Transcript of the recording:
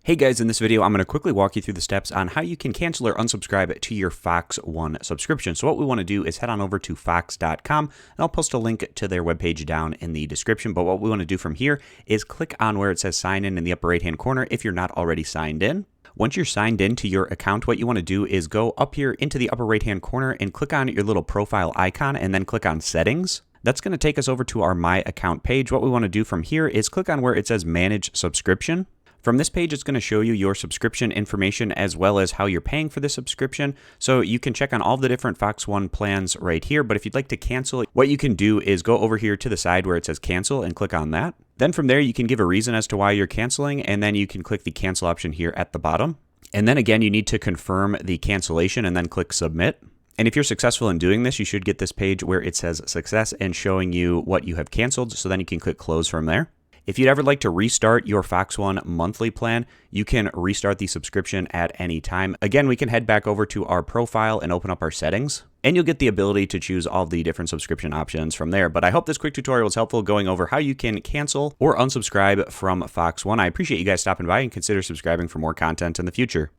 Hey guys, in this video, I'm going to quickly walk you through the steps on how you can cancel or unsubscribe to your Fox One subscription. So what we want to do is head on over to fox.com, and I'll post a link to their webpage down in the description. But what we want to do from here is click on where it says sign in the upper right-hand corner if you're not already signed in. Once you're signed in to your account, what you want to do is go up here into the upper right-hand corner and click on your little profile icon and then click on settings. That's going to take us over to our My Account page. What we want to do from here is click on where it says manage subscription. From this page, it's going to show you your subscription information as well as how you're paying for the subscription. So you can check on all the different Fox One plans right here. But if you'd like to cancel, what you can do is go over here to the side where it says cancel and click on that. Then from there, you can give a reason as to why you're canceling, and then you can click the cancel option here at the bottom. And then again, you need to confirm the cancellation and then click submit. And if you're successful in doing this, you should get this page where it says success and showing you what you have canceled. So then you can click close from there. If you'd ever like to restart your Fox One monthly plan, you can restart the subscription at any time. Again, we can head back over to our profile and open up our settings, and you'll get the ability to choose all the different subscription options from there. But I hope this quick tutorial was helpful going over how you can cancel or unsubscribe from Fox One. I appreciate you guys stopping by and consider subscribing for more content in the future.